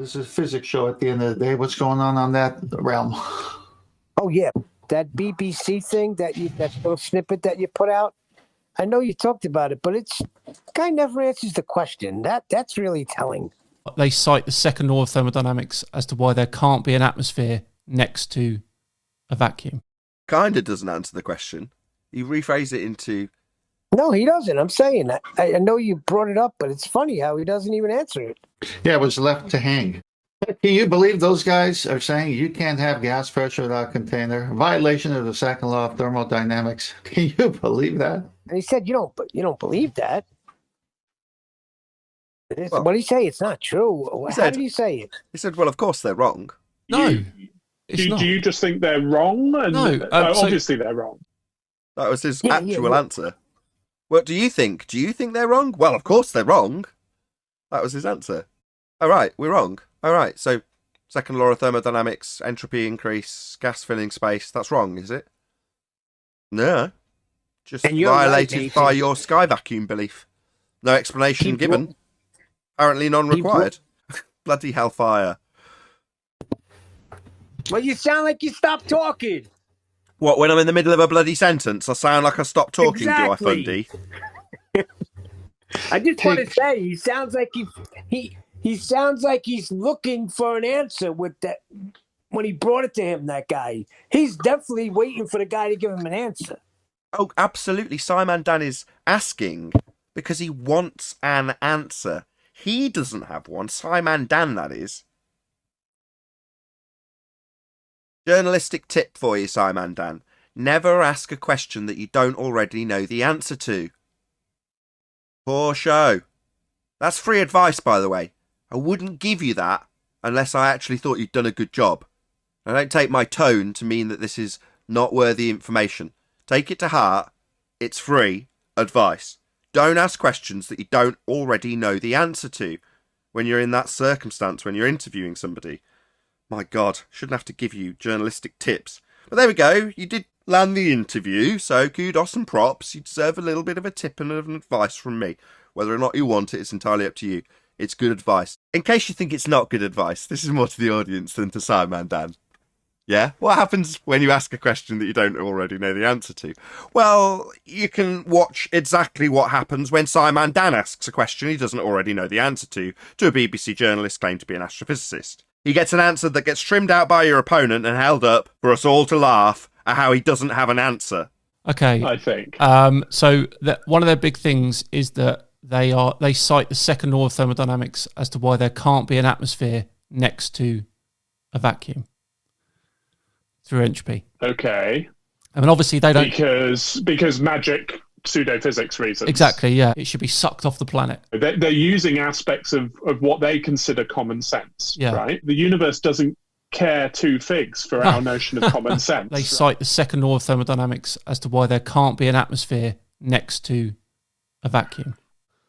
This is a physics show at the end of the day. What's going on that realm? Oh, yeah. That BBC thing, that little snippet that you put out. I know you talked about it, but guy never answers the question. That's really telling. They cite the second law of thermodynamics as to why there can't be an atmosphere next to a vacuum. Kinda doesn't answer the question. You rephrase it into... No, he doesn't. I'm saying that. I know you brought it up, but it's funny how he doesn't even answer it. Yeah, it was left to hang. Can you believe those guys are saying you can't have gas pressure without a container? Violation of the second law of thermodynamics. Can you believe that? And he said, you don't believe that. Well, what did he say? It's not true. How did he say it? He said, well, of course they're wrong. No. Do you just think they're wrong? And no. Obviously they're wrong. That was his actual answer. What do you think? Do you think they're wrong? Well, of course they're wrong. That was his answer. All right, we're wrong. All right, so second law of thermodynamics, entropy increase, gas filling space, that's wrong, is it? No. Just violated by your sky vacuum belief. No explanation given. Apparently none required. Bloody hellfire. Well, you sound like you stopped talking. What, when I'm in the middle of a bloody sentence, I sound like I stopped talking, exactly. do I, Fundy? I just want to say, he sounds like he sounds like he's looking for an answer with that when he brought it to him, that guy. He's definitely waiting for the guy to give him an answer. Oh, absolutely. SciManDan is asking because he wants an answer. He doesn't have one. SciManDan, that is. Journalistic tip for you, SciManDan. Never ask a question that you don't already know the answer to. Poor show. That's free advice, by the way. I wouldn't give you that unless I actually thought you'd done a good job. I don't take my tone to mean that this is not worthy information. Take it to heart. It's free advice. Don't ask questions that you don't already know the answer to when you're in that circumstance, when you're interviewing somebody. My God, shouldn't have to give you journalistic tips. But there we go. You did land the interview, so kudos and props. You deserve a little bit of a tip and an advice from me. Whether or not you want it, it's entirely up to you. It's good advice. In case you think it's not good advice, this is more to the audience than to SciManDan. Yeah? What happens when you ask a question that you don't already know the answer to? Well, you can watch exactly what happens when SciManDan asks a question he doesn't already know the answer to a BBC journalist claimed to be an astrophysicist. He gets an answer that gets trimmed out by your opponent and held up for us all to laugh at how he doesn't have an answer. Okay. I think. So one of their big things is that they cite the second law of thermodynamics as to why there can't be an atmosphere next to a vacuum through entropy. Okay. I mean, obviously they don't... Because magic pseudo-physics reasons. Exactly, yeah. It should be sucked off the planet. They're using aspects of what they consider common sense, yeah. Right? The universe doesn't care two figs for our notion of common sense. They cite the second law of thermodynamics as to why there can't be an atmosphere next to a vacuum.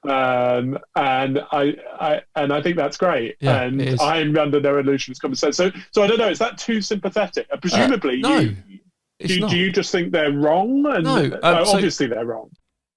And I think that's great. Yeah, and I'm under no illusion it's common sense. So I don't know. Is that too sympathetic? Presumably, no. Do you just think they're wrong? And no, obviously they're wrong.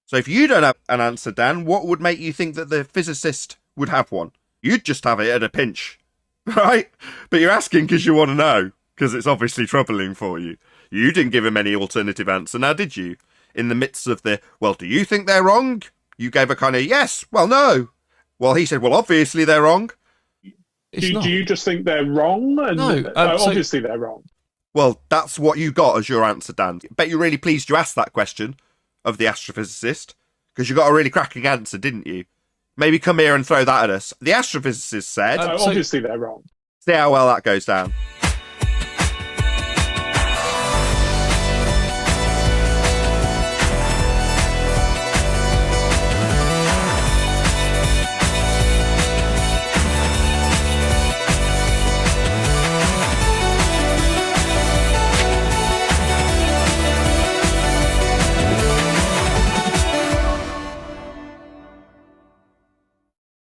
So if you don't have an answer, Dan, what would make you think that the physicist would have one? You'd just have it at a pinch, right? But you're asking because you want to know, because it's obviously troubling for you. You didn't give him any alternative answer, now did you? In the midst of the, well, do you think they're wrong? You gave a kind of, yes, well, no. Well, he said, well, obviously they're wrong. Do you just think they're wrong? And obviously they're wrong. Well, that's what you got as your answer, Dan. Bet you're really pleased you asked that question of the astrophysicist, because you got a really cracking answer, didn't you? Maybe come here and throw that at us. The astrophysicist said... obviously they're wrong. See how well that goes down.